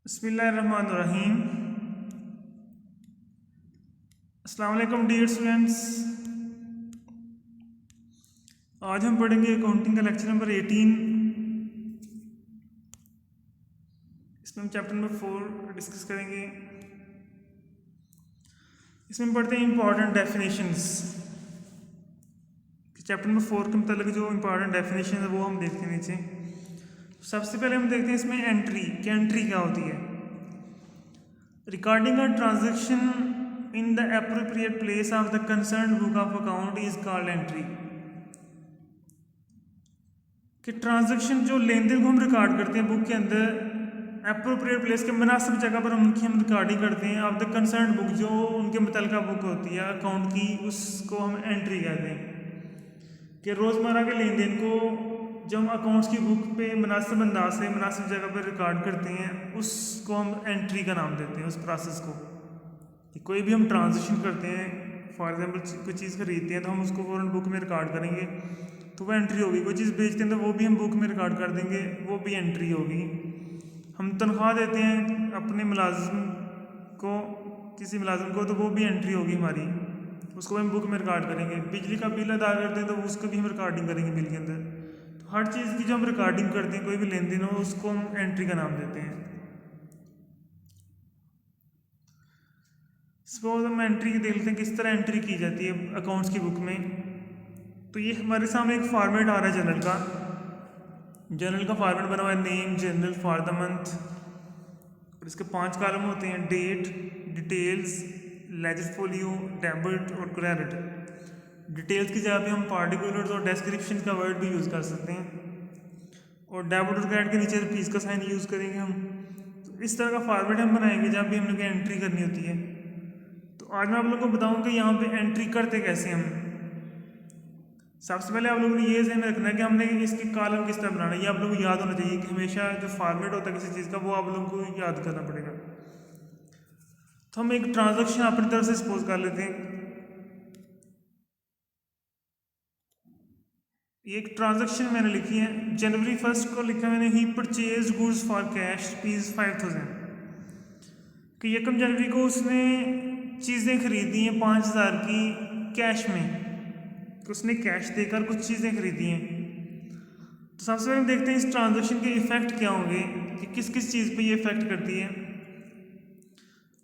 बिस्मिल्लाहिर्रहमानिर्रहीम। अस्सलाम वालेकुम डियर स्टूडेंट्स। आज हम पढ़ेंगे अकाउंटिंग का लेक्चर नंबर 18। इसमें हम चैप्टर नंबर 4 डिस्कस करेंगे। इसमें हम पढ़ते हैं इंपॉर्टेंट डेफिनेशंस। चैप्टर नंबर 4 के मतलब जो इंपॉर्टेंट डेफिनेशन है वो हम देखते हैं नीचे। सबसे पहले हम देखते हैं इसमें एंट्री कि एंट्री क्या होती है। Recording a transaction in the appropriate place of the concern book of account is called entry. कि ट्रांजैक्शन जो लेन देन को हम रिकॉर्ड करते हैं बुक के अंदर एप्रोप्रिएट प्लेस के मुनासिब जगह पर हम रिकॉर्डिंग करते हैं ऑफ द कंसर्न बुक, जो उनके मुतलका बुक होती है अकाउंट की, उसको हम एंट्री कहते हैं। कि रोज़मर्रा के लेन देन को जब हम अकाउंट्स की बुक पे मुनासिब अंदाज से मुनासिब जगह पर रिकॉर्ड करते हैं उसको हम एंट्री का नाम देते हैं। उस प्रोसेस को कि कोई भी हम ट्रांजेक्शन करते हैं, फॉर एग्जांपल कोई चीज़ खरीदते हैं तो हम उसको फ़ौरन बुक में रिकॉर्ड करेंगे तो वो एंट्री होगी। कोई चीज़ बेचते हैं तो वो भी हम बुक में रिकॉर्ड कर देंगे, वो भी एंट्री होगी। हम तनख्वाह देते हैं अपने मुलाजिम को, किसी मुलाजिम को, तो वो भी एंट्री होगी हमारी, उसको हम बुक में रिकॉर्ड करेंगे। बिजली का बिल अदा करते हैं तो उसको भी हम रिकॉर्डिंग करेंगे बिल के अंदर। तो हर चीज़ की जो हम रिकॉर्डिंग करते हैं, कोई भी लेन देन हो, उसको हम एंट्री का नाम देते हैं। सपोज हम एंट्री देख लेते हैं किस तरह एंट्री की जाती है अकाउंट्स की बुक में। तो ये हमारे सामने एक फॉर्मेट आ रहा है जर्नल का। जर्नल का फॉर्मेट बना हुआ है name, journal, for the month, और इसके 5 कॉलम होते हैं: date, details, ledger folio, debit और क्रेडिट। डिटेल्स की जगह पे हम पार्टिकुलर्स और डिस्क्रिप्शन का वर्ड भी यूज़ कर सकते हैं, और डेबिट और क्रेडिट के नीचे रुपीज़ का साइन यूज़ करेंगे हम। तो इस तरह का फॉर्मेट हम बनाएंगे जब भी हम लोग एंट्री करनी होती है। तो आज मैं आप लोगों को बताऊँ कि यहाँ पे एंट्री करते कैसे हम। सबसे पहले आप लोगों ने ये ध्यान रखना है कि हमने इसकी कॉलम किस तरह बनाना है। ये आप लोगों को याद होना चाहिए कि हमेशा जो फॉर्मेट होता है किसी चीज़ का वो आप लोगों को याद करना पड़ेगा। तो हम एक ट्रांजैक्शन अपनी तरफ से सपोज कर लेते हैं। ये एक ट्रांजैक्शन मैंने लिखी है, जनवरी 1 को लिखा मैंने, ही परचेज गुड्स फॉर कैश ₹5000। कि 1 जनवरी को उसने चीज़ें खरीदी हैं 5000 की कैश में। तो उसने कैश देकर कुछ चीज़ें खरीदी हैं। तो सबसे पहले हम देखते हैं इस ट्रांजैक्शन के इफेक्ट क्या होंगे, कि किस किस चीज़ पे ये इफेक्ट करती है।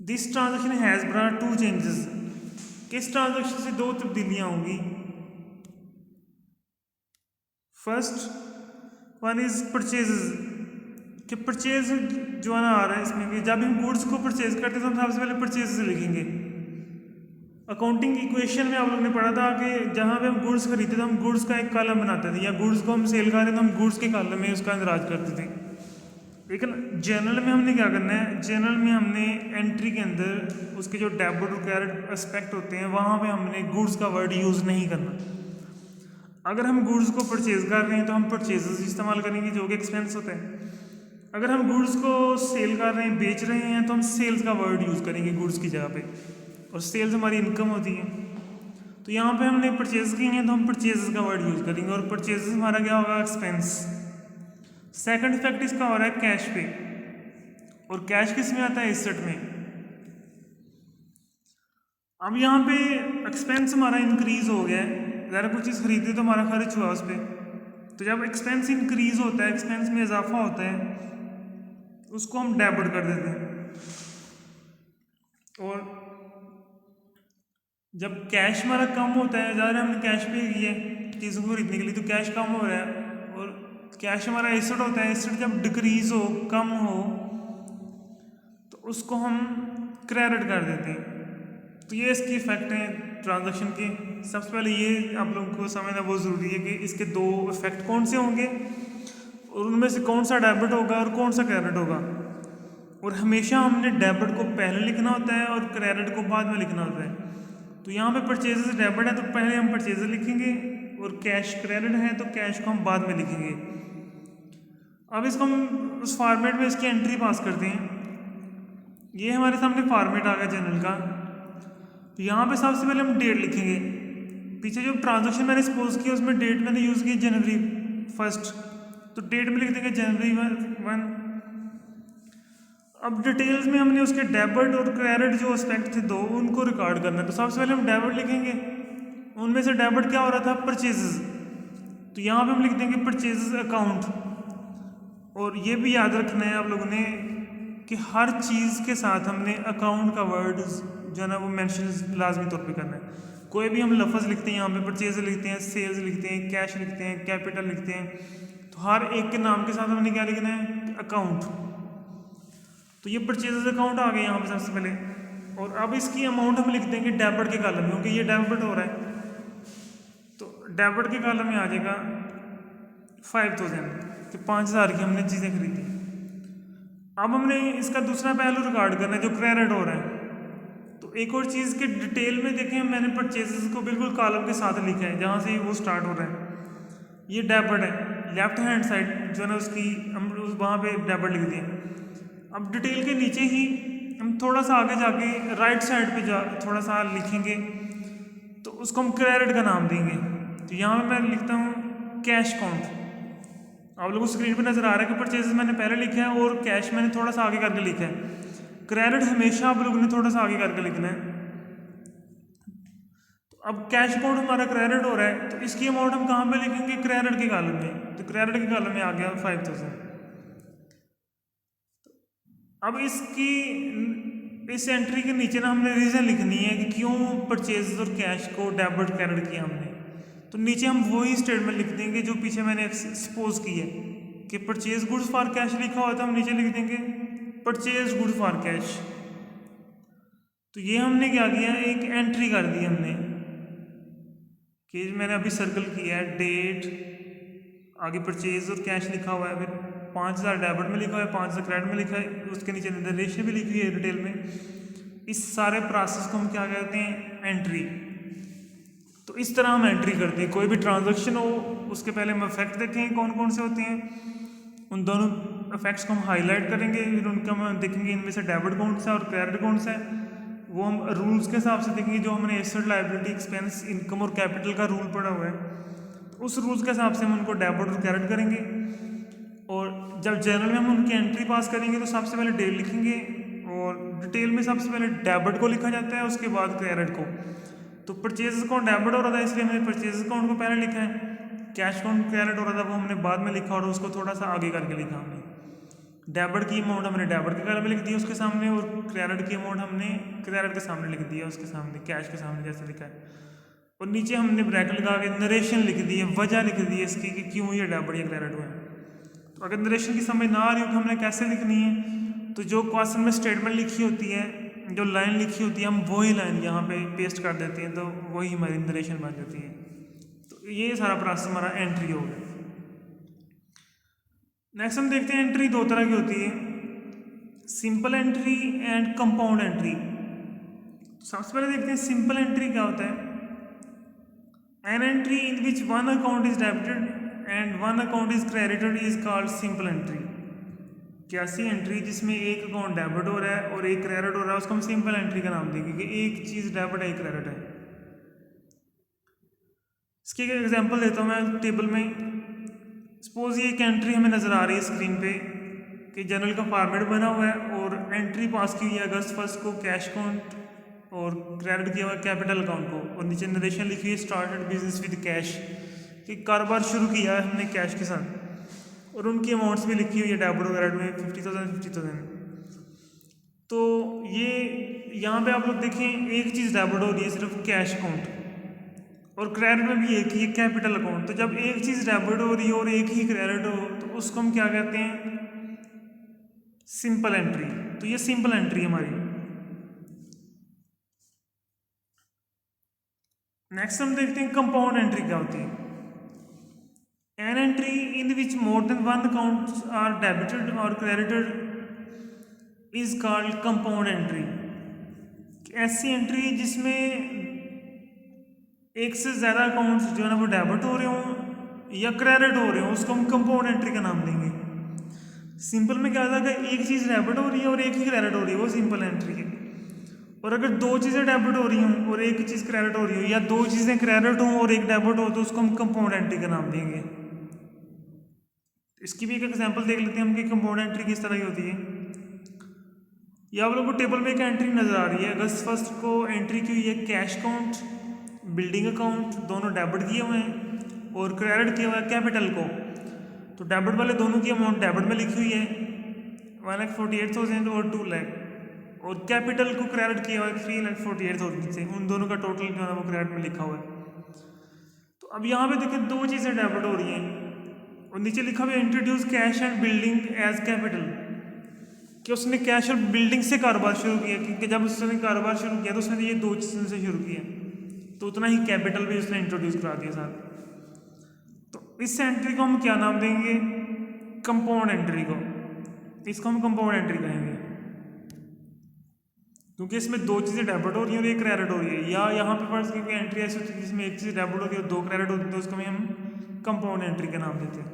This transaction has brought 2 changes. किस ट्रांजैक्शन से 2 तब्दीलियाँ होंगी। First one is purchases. कि परचेज जो है ना आ रहा है इसमें, कि जब हम गुड्स को परचेज करते हैं तो हम सबसे पहले परचेज लिखेंगे। अकाउंटिंग इक्वेशन में आप लोगों ने पढ़ा था कि जहाँ पे हम गुड्स खरीदते थे हम गुड्स का एक कॉलम बनाते थे, या गुड्स को हम सेल कर रहे थे तो हम गुड्स के कॉलम में उसका इंदराज करते थे। लेकिन जर्नल में हमने क्या करना है, जर्नल में हमने एंट्री के अंदर उसके जो डेबिट और क्रेडिट एस्पेक्ट होते हैं वहाँ पे हमने गुड्स का वर्ड यूज़ नहीं करना। अगर हम गुड्स को परचेज कर रहे हैं तो हम परचेजेस इस्तेमाल करेंगे जो कि एक्सपेंस होता है। अगर हम गुड्स को सेल कर रहे हैं, बेच रहे हैं, तो हम सेल्स का वर्ड यूज़ करेंगे गुड्स की जगह पे, और सेल्स हमारी इनकम होती है। तो यहाँ पे हमने परचेज की हैं तो हम परचेजेस का वर्ड यूज़ करेंगे, और परचेजेस हमारा क्या होगा, एक्सपेंस। सेकंड इफेक्ट इसका हो रहा है कैश पे, और कैश किस में आता है, एसेट में। अब यहाँ पे एक्सपेंस हमारा इंक्रीज हो गया है, ज़रा कुछ चीज़ खरीदी तो हमारा खर्च हुआ उस पर। तो जब एक्सपेंस इंक्रीज होता है, एक्सपेंस में इजाफा होता है, उसको हम डेबिट कर देते हैं। और जब कैश हमारा कम होता है, ज़्यादा हमने कैश पे किया है चीज़ों को खरीदने के लिए, तो कैश कम हो रहा है, और कैश हमारा एसेट होता है। एसेट जब डिक्रीज हो, कम हो, तो उसको हम क्रेडिट कर देते हैं। तो ये इसके इफेक्ट हैं ट्रांजैक्शन के। सबसे पहले ये आप लोगों को समझना बहुत ज़रूरी है कि इसके 2 इफेक्ट कौन से होंगे, और उनमें से कौन सा डेबिट होगा और कौन सा क्रेडिट होगा। और हमेशा हमने डेबिट को पहले लिखना होता है और क्रेडिट को बाद में लिखना होता है। तो यहाँ पे परचेजेस डेबिट है तो पहले हम परचेजेस लिखेंगे, और कैश क्रेडिट है तो कैश को हम बाद में लिखेंगे। अब इसको हम उस फॉर्मेट में इसकी एंट्री पास करते हैं। ये हमारे सामने फॉर्मेट आ गया जनरल का। तो यहाँ पे सबसे पहले हम डेट लिखेंगे। पीछे जो ट्रांजैक्शन मैंने सपोज किया उसमें डेट मैंने यूज़ की जनवरी 1, तो डेट में लिख देंगे जनवरी 1। अब डिटेल्स में हमने उसके डेबिट और क्रेडिट जो एस्पेक्ट थे दो, उनको रिकॉर्ड करना है। तो सबसे पहले हम डेबिट लिखेंगे। उनमें से डेबिट क्या हो रहा था? परचेजेस। तो यहाँ पे हम लिख देंगे परचेजेस अकाउंट। और ये भी याद रखना है आप लोगों ने कि हर चीज़ के साथ हमने अकाउंट का वर्ड जो है ना वो मेंशन लाजमी तौर पे करना है। कोई भी हम लफ्ज़ लिखते हैं यहाँ पे, परचेज लिखते हैं, सेल्स लिखते हैं, कैश लिखते हैं, कैपिटल लिखते हैं, तो हर एक के नाम के साथ हमने क्या लिखना है? अकाउंट। तो ये परचेज अकाउंट आ गया यहाँ पे सबसे पहले। और अब इसकी अमाउंट हम लिख देंगे डेबिट के कॉलम में, क्योंकि ये डेबिट हो रहा है। तो डेबिट के कॉलम में आ जाएगा 5000 कि 5000 की हमने चीज़ें खरीदी। अब हमने इसका दूसरा पहलू रिकॉर्ड करना है जो क्रेडिट हो रहा है। तो एक और चीज़ के डिटेल में देखें, मैंने परचेजेस को बिल्कुल कॉलम के साथ लिखा है जहाँ से वो स्टार्ट हो रहा है। ये डेबिट है, लेफ्ट हैंड साइड जो है ना उसकी हम वहाँ पे डेबिट लिख दिए। अब डिटेल के नीचे ही हम थोड़ा सा आगे जाके राइट साइड पे थोड़ा सा लिखेंगे, तो उसको हम क्रेडिट का नाम देंगे। तो यहाँ पे मैं लिखता हूँ कैश काउंट। आप लोगों को स्क्रीन पे नजर आ रहा है कि परचेजेस मैंने पहले लिखा है और कैश मैंने थोड़ा सा आगे करके लिखा है। क्रेडिट हमेशा आप लोगों ने थोड़ा सा आगे करके लिखना है। तो अब कैश अकाउंट हमारा क्रेडिट हो रहा है, तो इसकी अमाउंट हम कहाँ पे लिखेंगे? क्रेडिट के कॉलम में। तो क्रेडिट के कॉलम में आ गया 5000। अब इस एंट्री के नीचे ना हमने रीज़न लिखनी है कि क्यों परचेज और कैश को डेबिट क्रेडिट किया हमने। तो नीचे हम वही स्टेटमेंट लिख देंगे जो पीछे मैंने सपोज की है कि परचेज गुड्स फॉर कैश लिखा हुआ था, हम नीचे लिख देंगे परचेज गुड फॉर कैश। तो ये हमने क्या किया? एक एंट्री कर दी हमने कि मैंने अभी सर्कल किया है, डेट, आगे परचेज और कैश लिखा हुआ है, फिर 5000 डेबिट में लिखा हुआ है, 5000 क्रेडिट में लिखा है, उसके नीचे निर्देश भी लिखी हुई है डिटेल में। इस सारे प्रोसेस को हम क्या कहते हैं? एंट्री। तो इस तरह हम एंट्री करते हैं। कोई भी ट्रांजैक्शन हो उसके पहले हम इफेक्ट देखें कौन कौन से होते हैं, उन दोनों इफेक्ट्स को हम हाईलाइट करेंगे, फिर उनका हम देखेंगे इनमें से डेबिट कौन सा और क्रेडिट कौन सा है। वो हम रूल्स के हिसाब से देखेंगे जो हमने एसेट, लायबिलिटी, एक्सपेंस, इनकम और कैपिटल का रूल पढ़ा हुआ है, तो उस रूल्स के हिसाब से हम उनको डेबिट और क्रेडिट करेंगे। और जब जनरल में हम उनकी एंट्री पास करेंगे तो सबसे पहले डेट लिखेंगे और डिटेल में सबसे पहले डेबिट को लिखा जाता है, उसके बाद क्रेडिट को। तो परचेज अकाउंट डेबिट हो रहा था इसलिए हमने परचेज अकाउंट को पहले लिखा है, कैश अकाउंट क्रेडिट हो रहा था वो हमने बाद में लिखा और उसको थोड़ा सा आगे करके लिखा हमने। डेबिट की अमाउंट हमने डेबिट के कॉलम में लिख दी उसके सामने, और क्रेडिट की अमाउंट हमने क्रेडिट के सामने लिख दिया उसके सामने, कैश के सामने जैसे लिखा है। और नीचे हमने ब्रैकेट लगा के नरेशन लिख दी है, वजह लिख दी है इसकी कि क्यों ये डेबिट या क्रेडिट हुआ है। तो अगर नरेशन की समझ ना आ रही हो कि हमने कैसे लिखनी है, तो जो क्वेश्चन में स्टेटमेंट लिखी होती है, जो लाइन लिखी होती है, हम वही लाइन यहाँ पे पेस्ट कर देते हैं, तो वही हमारी नरेशन बन जाती है। तो ये सारा प्रोसेस हमारा एंट्री हो गया। नेक्स्ट हम देखते हैं एंट्री दो तरह की होती है, simple entry and compound entry. सबसे पहले देखते हैं सिंपल एंट्री क्या होता है। An entry in which one account is debited and one account is credited is called simple entry. कैसी एंट्री जिसमें एक अकाउंट डेबिट हो रहा है और एक क्रेडिट हो रहा है, उसको हम सिंपल एंट्री का नाम देंगे कि एक चीज डेबिट है एक क्रेडिट है। इसकी एक एग्जांपल देता हूँ मैं टेबल में। सपोज ये एक एंट्री हमें नजर आ रही है स्क्रीन पे कि जनरल का फॉर्मेट बना हुआ है और एंट्री पास की हुई है अगस्त 1 को कैश अकाउंट और क्रेडिट किया हुआ कैपिटल अकाउंट को, और नीचे नरेशन लिखी है स्टार्टेड बिजनेस विद कैश कि कारोबार शुरू किया है हमने कैश के साथ, और उनकी अमाउंट्स भी लिखी हुई है डेबिट और क्रेडिट में 50,000। तो ये यहाँ पे आप लोग देखें एक चीज़ डेबिट हो रही है सिर्फ कैश अकाउंट, और क्रेडिट में भी एक ही कैपिटल अकाउंट। तो जब एक चीज़ डेबिट हो रही है और एक ही क्रेडिट हो तो उसको हम क्या कहते हैं? Simple entry. तो ये सिंपल एंट्री हमारी। नेक्स्ट हम देखते हैं कंपाउंड एंट्री क्या होती है। An entry in which more than one accounts are debited और credited is called compound entry. ऐसी एंट्री जिसमें एक से ज़्यादा अकाउंट्स जो है ना वो डेबिट हो रहे हों या क्रेडिट हो रहे हों, उसको हम कंपाउंड एंट्री का नाम देंगे। सिंपल में क्या था कि एक चीज़ डेबिट हो रही है और एक ही क्रेडिट हो रही है, वो सिंपल एंट्री है। और अगर दो चीज़ें डेबिट हो रही हों और एक चीज़ क्रेडिट हो रही हो, या दो चीज़ें क्रेडिट हों और एक डेबिट हो, तो उसको हम कंपाउंड एंट्री का नाम देंगे। इसकी भी एक एग्जांपल देख लेते हैं हम कि कंपाउंड एंट्री किस तरह की होती है। ये आप लोगों को टेबल में एक एंट्री नज़र आ रही है। अगस्त 1 को एंट्री की हुई है कैश अकाउंट, बिल्डिंग अकाउंट दोनों डेबिट किए हुए हैं और क्रेडिट किया हुआ है कैपिटल को। तो डेबिट वाले दोनों की अमाउंट डेबिट में लिखी हुई है 1,48,000 और 2 लाख, और कैपिटल को क्रेडिट किया हुआ है 3,48,000 से। उन दोनों का टोटल जो है वो क्रेडिट में लिखा हुआ है। तो अब यहाँ पे देखिए दो चीज़ें डेबिट हो रही हैं और नीचे लिखा हुआ है introduce cash and building as capital, कि उसने कैश और बिल्डिंग से कारोबार शुरू किया, क्योंकि जब उसने कारोबार शुरू किया तो उसने ये दो चीज़ों से शुरू किया, तो उतना ही कैपिटल भी उसने इंट्रोड्यूस करा दिया साथ। तो इस एंट्री को हम क्या नाम देंगे? कंपाउंड एंट्री को। इसको हम कंपाउंड एंट्री कहेंगे, क्योंकि इसमें दो चीज़ें डेबिट हो रही हैं और एक क्रेडिट हो रही है। या यहाँ पे फर्स्ट की एंट्री ऐसी होती है जिसमें एक चीज़ डेबिट होती है और दो क्रेडिट होती है, तो उसको हम कंपाउंड एंट्री का नाम देते हैं।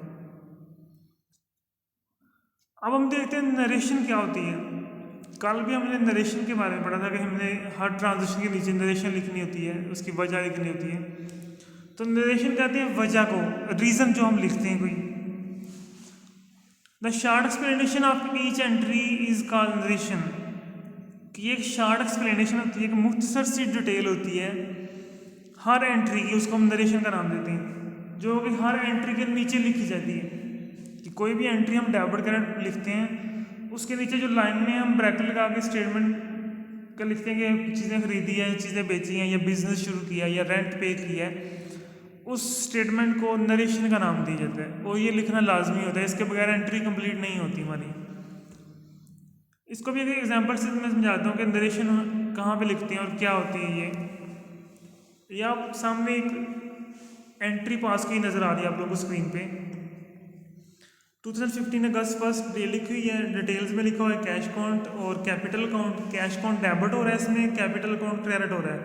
अब हम देखते हैं नरेशन क्या होती है। कल भी हमने नरेशन के बारे में पढ़ा था कि हमने हर ट्रांजेक्शन के नीचे नरेशन लिखनी होती है, उसकी वजह लिखनी होती है। तो नरेशन कहते हैं वजह को, रीज़न जो हम लिखते हैं कोई। The short explanation of each entry is called narration, कि ये एक शार्ट एक्सप्लेनेशन होती है, एक मुख्तसर सी डिटेल होती है हर एंट्री की, उसको हम नरेशन का नाम देते हैं, जो कि हर एंट्री के नीचे लिखी जाती है। कि कोई भी एंट्री हम डेबिट क्रेडिट लिखते हैं, उसके नीचे जो लाइन में हम ब्रैकेट लगा के स्टेटमेंट का लिखते हैं कि चीज़ें खरीदी है, चीज़ें बेची हैं, या बिजनेस शुरू किया या रेंट पे किया है, उस स्टेटमेंट को नरेशन का नाम दिया जाता है और ये लिखना लाजमी होता है। इसके बगैर एंट्री कंप्लीट नहीं होती हमारी। इसको भी एक एग्जांपल से मैं समझाता हूँ कि नरेशन कहाँ पे लिखते हैं और क्या होती है ये आप सामने एक एंट्री पास की नज़र आ रही है आप लोगों को स्क्रीन पे। 2015 अगस्त 1 डे लिखी हुई है, डिटेल्स में लिखा हुआ है कैश अकाउंट और capital account. Cash account debit हो रहा है इसमें, कैपिटल अकाउंट क्रेडिट हो रहा है,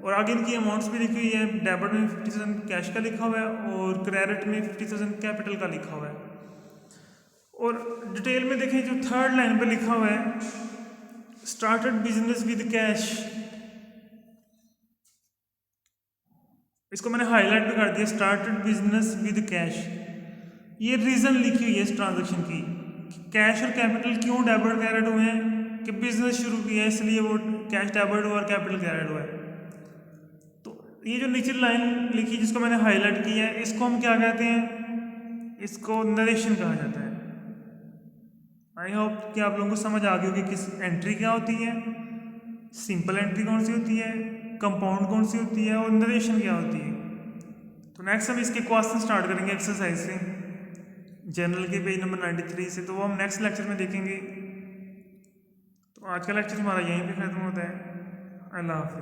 और आगे इनकी अमाउंट्स भी लिखी हुई है। डेबिट में 50,000 कैश का लिखा हुआ है और क्रेडिट में 50,000 कैपिटल का लिखा हुआ है। और डिटेल में देखें जो थर्ड लाइन पे लिखा हुआ है स्टार्टेड बिजनेस विद कैश, इसको मैंने हाईलाइट भी कर दिया, स्टार्टेड बिजनेस विद कैश। ये रीज़न लिखी हुई है इस ट्रांजैक्शन की, कैश और कैपिटल क्यों डेबिट क्रेडिट हुए हैं, कि बिजनेस शुरू किया है इसलिए वो कैश डेबिट हुआ और कैपिटल क्रेडिट हुआ है। तो ये जो नीचे लाइन लिखी जिसको मैंने हाईलाइट किया है, इसको हम क्या कहते हैं? इसको नरेशन कहा जाता है। आई होप कि आप लोगों को समझ आ गई होगी किस एंट्री क्या होती है, सिंपल एंट्री कौन सी होती है, कंपाउंड कौन सी होती है और नरेशन क्या होती है। तो नेक्स्ट हम इसके क्वेश्चन स्टार्ट करेंगे एक्सरसाइज से, जनरल के पेज नंबर 93 से। तो वो हम नेक्स्ट लेक्चर में देखेंगे। तो आज का लेक्चर हमारा यहीं पे ख़त्म होता है। अल्लाह हाफिज़।